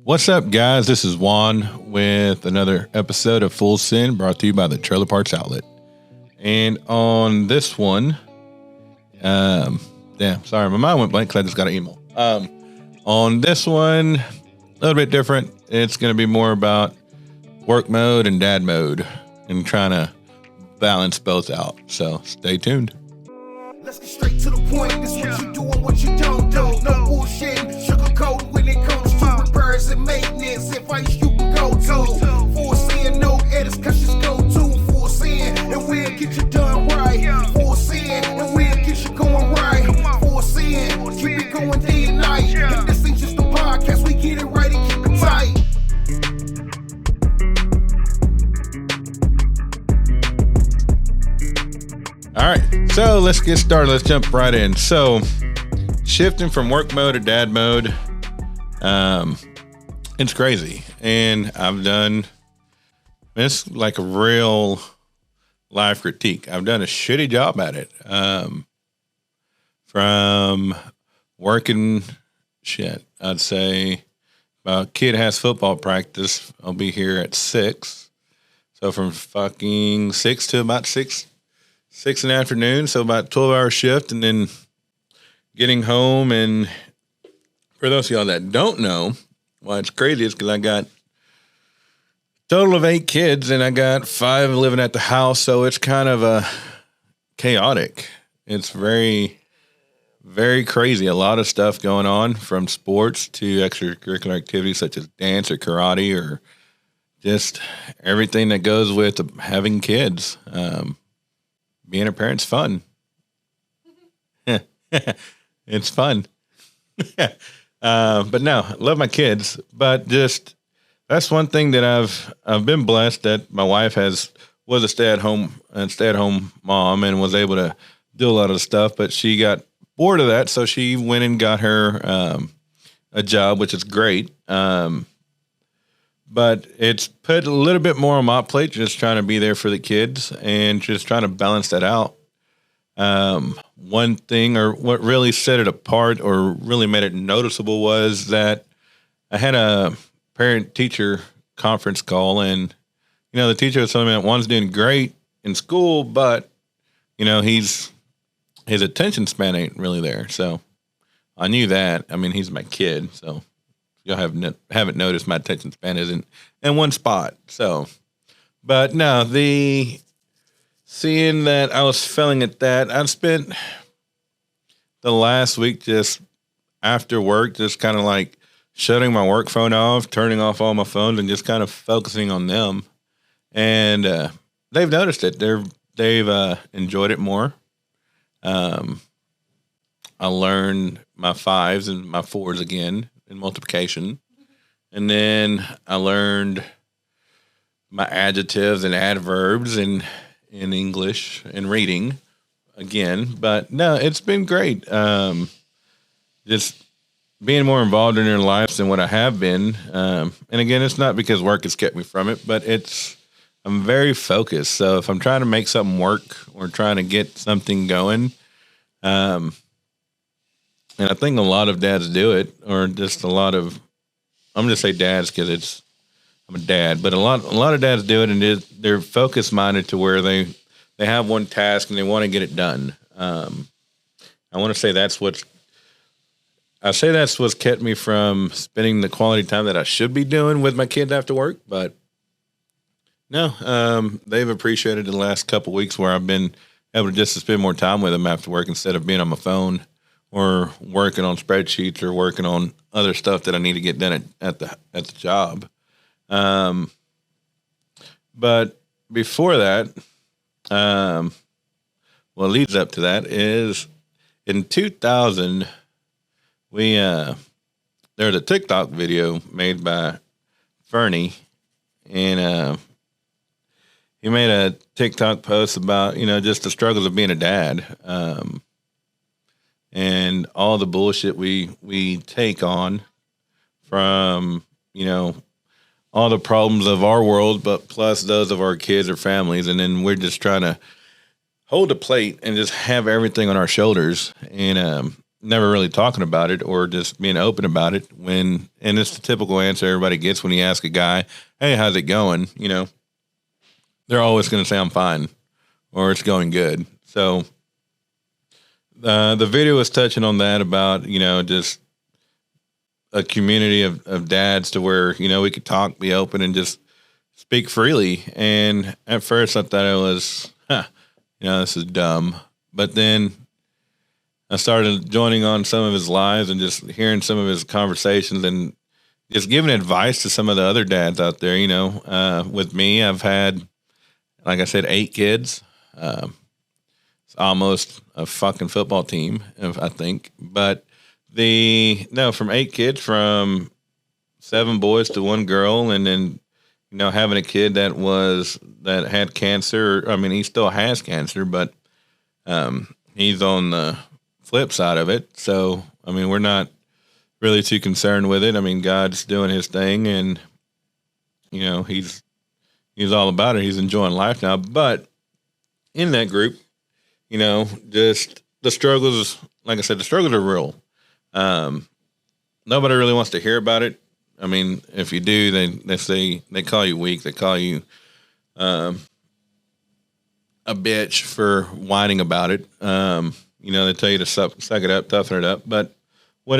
What's up, guys? This is Juan with another episode of Full Sin brought to you by the Trailer Parks Outlet. And on this one, sorry, my mind went blank because I just got an email. On this one, a little bit different. It's going to be more about work mode and dad mode and trying to balance both out. So stay tuned. Let's get straight to the point. This what you do and what you don't do. No bullshit, sugarcoat when it comes to repairs and maintenance. Advice you can go to. Full sin, no edits, cause just go to full sin, and we'll get you done right. Full sin, and we'll get you going right. Full sin, keep it going day and night. And this ain't just a podcast, we get it right and keep it tight. All right, so let's get started. Let's jump right in. So, shifting from work mode to dad mode, it's crazy. And I've done, it's like a real life critique. I've done a shitty job at it. From working, I'd say about kid has football practice. I'll be here at 6. So from fucking 6 to about 6 in the afternoon, so about 12-hour shift, and then getting home. And for those of y'all that don't know, why it's crazy is because I got a total of 8 kids, and I got 5 living at the house, so it's kind of chaotic. It's very, very crazy. A lot of stuff going on, from sports to extracurricular activities such as dance or karate or just everything that goes with having kids. Being a parent's fun. It's fun. But no, I love my kids. But just that's one thing that I've been blessed that my wife was a stay-at-home mom and was able to do a lot of stuff. But she got bored of that, so she went and got her a job, which is great. But it's put a little bit more on my plate, just trying to be there for the kids and just trying to balance that out. One thing, or what really set it apart or really made it noticeable, was that I had a parent-teacher conference call, and, the teacher was telling me that Juan's doing great in school, but, his attention span ain't really there. So I knew that. I mean, he's my kid, so y'all haven't noticed my attention span isn't in one spot. So, but no, seeing that I was failing at that, I've spent the last week just after work, just kind of like shutting my work phone off, turning off all my phones, and just kind of focusing on them. And they've noticed it. They've enjoyed it more. I learned my 5s and my 4s again in multiplication. And then I learned my adjectives and adverbs in English and reading again. But no, it's been great. Just being more involved in their lives than what I have been. And again, it's not because work has kept me from it, but I'm very focused. So if I'm trying to make something work or trying to get something going, and I think a lot of dads do it, or just a lot of, I'm going to say dads because I'm a dad, but a lot of dads do it, and they're focus minded to where they have one task and they want to get it done. I want to say that's what's kept me from spending the quality time that I should be doing with my kids after work. But no, they've appreciated the last couple of weeks where I've been able to just spend more time with them after work instead of being on my phone or working on spreadsheets or working on other stuff that I need to get done at the job. But before that, what leads up to that is in 2000, there was a TikTok video made by Fernie, and he made a TikTok post about, just the struggles of being a dad. And all the bullshit we take on from, all the problems of our world, but plus those of our kids or families. And then we're just trying to hold the plate and just have everything on our shoulders. And never really talking about it or just being open about it and it's the typical answer everybody gets when you ask a guy, hey, how's it going? You know, they're always going to say I'm fine or it's going good. So the video was touching on that about, you know, just a community of dads to where, you know, we could talk, be open and just speak freely. And at first I thought it was, you know, this is dumb. But then I started joining on some of his lives and just hearing some of his conversations and just giving advice to some of the other dads out there. You know, with me, I've had, like I said, 8 kids. It's almost a fucking football team, I think. But from 8 kids, from 7 boys to 1 girl, and then, you know, having a kid that had cancer. I mean, he still has cancer, but he's on the flip side of it. So, I mean, we're not really too concerned with it. I mean, God's doing his thing and, you know, he's all about it. He's enjoying life now. But in that group, you know, just the struggles, like I said, the struggles are real. Nobody really wants to hear about it. I mean, if you do, they say, they call you weak. They call you a bitch for whining about it. You know, they tell you to suck it up, toughen it up. But what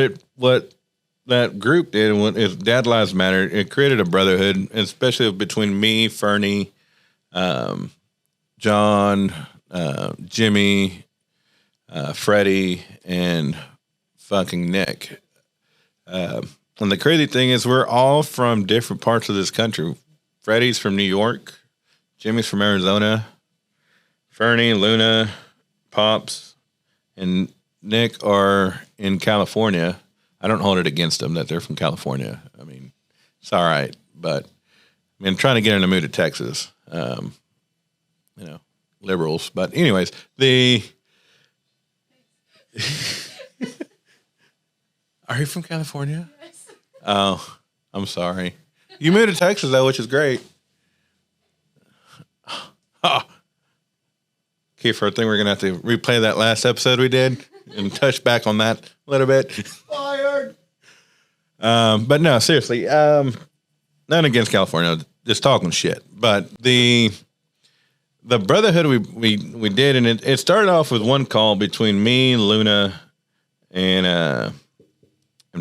that group did, is Dad Lives Matter, it created a brotherhood, especially between me, Fernie, John, Jimmy, Freddie, and fucking Nick. And the crazy thing is we're all from different parts of this country. Freddie's from New York. Jimmy's from Arizona. Fernie, Luna, Pops, and Nick are in California. I don't hold it against them that they're from California. I mean, it's all right. But, I mean, I'm trying to get in the mood of Texas. You know, liberals. But anyways, Are you from California? Yes. Oh, I'm sorry. You moved to Texas, though, which is great. Oh. Kiefer, I think we're going to have to replay that last episode we did and touch back on that a little bit. Fired. But no, seriously, not against California, just talking shit. But the brotherhood we did, and it started off with one call between me, Luna, and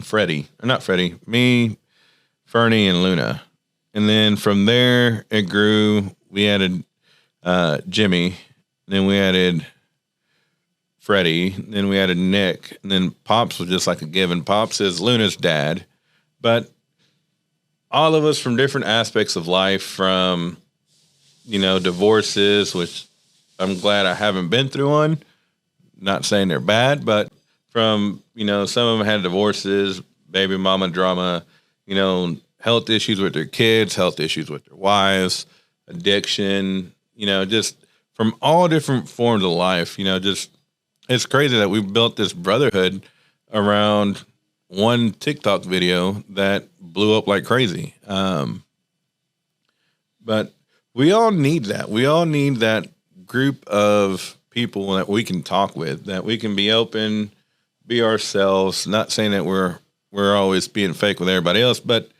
Freddie. Or not Freddie, me, Fernie, and Luna. And then from there, it grew. We added Jimmy. Then we added Freddie. Then we added Nick. And then Pops was just like a given. Pops is Luna's dad. But all of us from different aspects of life, from, you know, divorces, which I'm glad I haven't been through one. Not saying they're bad, but from, you know, some of them had divorces, baby mama drama, you know, health issues with their kids, health issues with their wives, addiction, you know, just from all different forms of life, you know, just, it's crazy that we built this brotherhood around one TikTok video that blew up like crazy. But we all need that. We all need that group of people that we can talk with, that we can be open, be ourselves, not saying that we're always being fake with everybody else, but,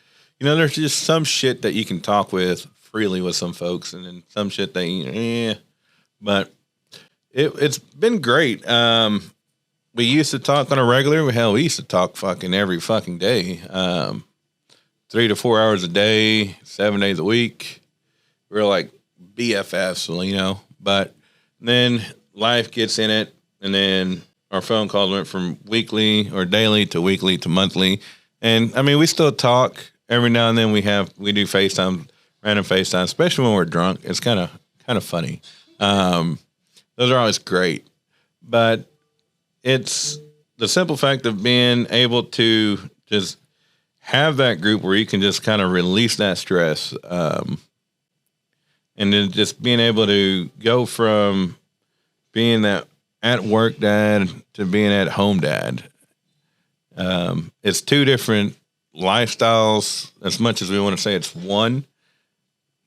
you know, there's just some shit that you can talk with freely with some folks, and then some shit that, but it's been great. We used to talk on a regular. Hell, we used to talk fucking every fucking day, 3 to 4 hours a day, 7 days a week. We're like BFFs, you know. But then life gets in it, and then our phone calls went from weekly or daily to weekly to monthly. And I mean, we still talk every now and then. We do FaceTime, random FaceTime, especially when we're drunk. It's kind of funny. Those are always great, but it's the simple fact of being able to just have that group where you can just kind of release that stress. And then just being able to go from being that at work dad to being at home dad. It's 2 different lifestyles. As much as we want to say it's one,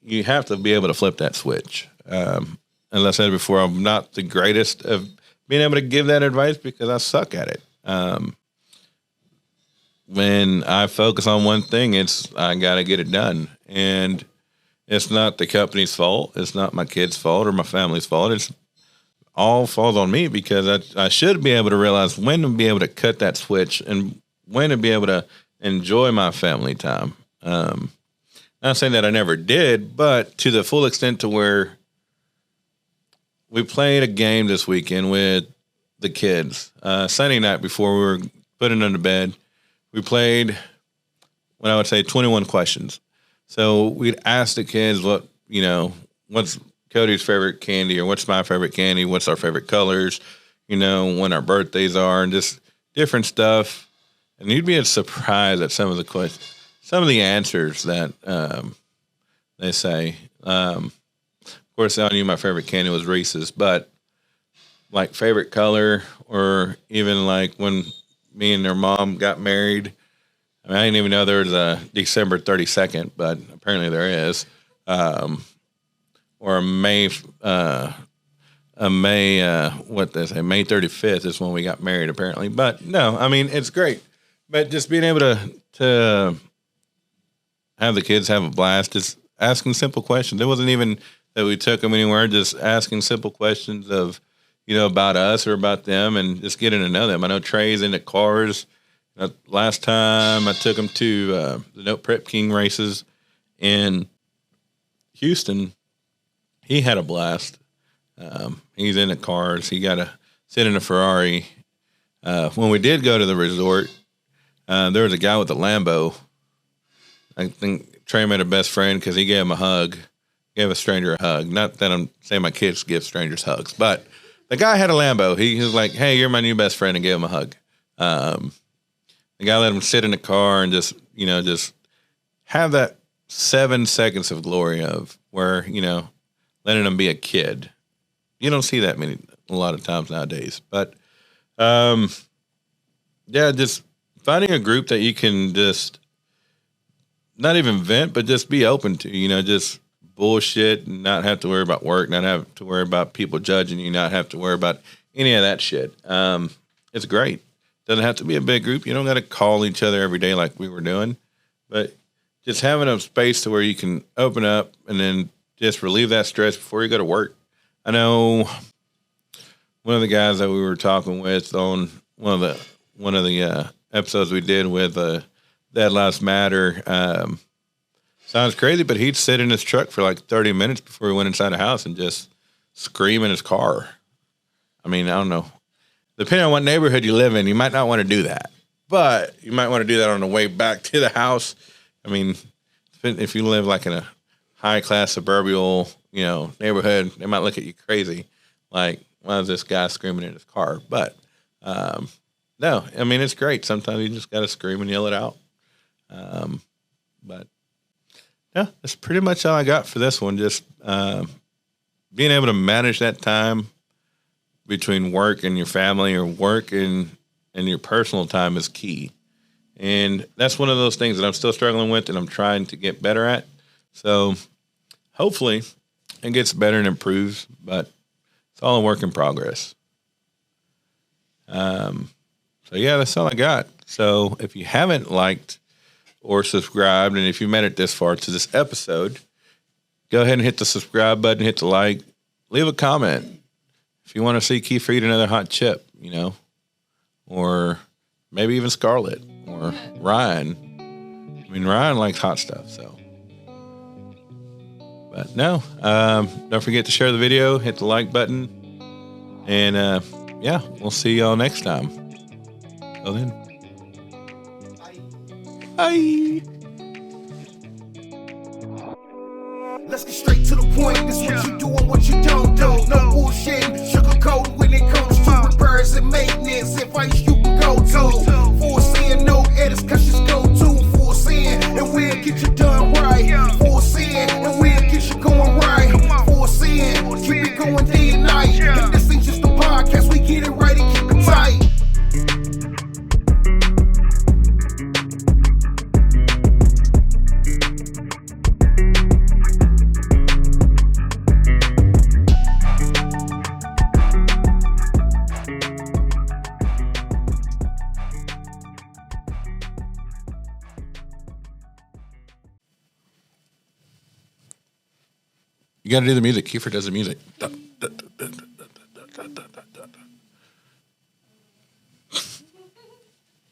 you have to be able to flip that switch. As I said before, I'm not the greatest of being able to give that advice because I suck at it. When I focus on one thing, I got to get it done. And it's not the company's fault. It's not my kids' fault or my family's fault. It's all falls on me because I should be able to realize when to be able to cut that switch and when to be able to enjoy my family time. Not saying that I never did, but to the full extent to where we played a game this weekend with the kids. Sunday night before we were putting them to bed, we played what I would say 21 questions. So we'd ask the kids what's Cody's favorite candy or what's my favorite candy, what's our favorite colors, when our birthdays are, and just different stuff. And you'd be surprised at some of the questions, some of the answers that they say. Of course, I knew my favorite candy was Reese's, but like favorite color, or even like when me and their mom got married. I mean, I didn't even know there was a December 32nd, but apparently there is. Or May 35th is when we got married, apparently. But no, I mean, it's great. But just being able to have the kids have a blast, just asking simple questions. It wasn't even that we took them anywhere, just asking simple questions of, about us or about them and just getting to know them. I know Trey's into cars. Last time I took him to the Note Prep King races in Houston, he had a blast. He's into cars. He got to sit in a Ferrari. When we did go to the resort, there was a guy with a Lambo. I think Trey made a best friend because he gave him a hug, gave a stranger a hug. Not that I'm saying my kids give strangers hugs, but the guy had a Lambo. He was like, "Hey, you're my new best friend," and gave him a hug. The guy let him sit in the car and just have that 7 seconds of glory of where, letting him be a kid. You don't see that a lot of times nowadays. But, just finding a group that you can just not even vent, but just be open to, just bullshit and not have to worry about work, not have to worry about people judging you, not have to worry about any of that shit. It's great. Doesn't have to be a big group. You don't got to call each other every day like we were doing, but just having a space to where you can open up and then just relieve that stress before you go to work. I know one of the guys that we were talking with on one of the episodes we did with That Lives Matter. Sounds crazy, but he'd sit in his truck for like 30 minutes before he went inside the house and just scream in his car. I mean, I don't know. Depending on what neighborhood you live in, you might not want to do that. But you might want to do that on the way back to the house. I mean, if you live like in a high-class suburban, neighborhood, they might look at you crazy. Like, why is this guy screaming in his car? But, no, I mean, it's great. Sometimes you just got to scream and yell it out. But, yeah, that's pretty much all I got for this one. Just being able to manage that time between work and your family, or work and your personal time, is key. And that's one of those things that I'm still struggling with and I'm trying to get better at. So hopefully it gets better and improves, but it's all a work in progress. So yeah, that's all I got. So if you haven't liked or subscribed, and if you made it this far to this episode, go ahead and hit the subscribe button, hit the like, leave a comment. If you want to see Kiefer eat another hot chip, or maybe even Scarlett or Ryan. I mean, Ryan likes hot stuff, so. But no, don't forget to share the video, hit the like button, and we'll see y'all next time. Till then, bye. Let's get straight to the point. This what you do and what you don't do. No bullshit, sugarcoat when it comes to repairs and maintenance. Advice you can go to. Full sin, no edits, cause just go to full sin, and we'll get you done right. Full sin, and we'll get you going right. Full sin, keep it going day and night. And this ain't just a podcast, we get it right and keep it tight. You got to do the music. Kiefer does the music.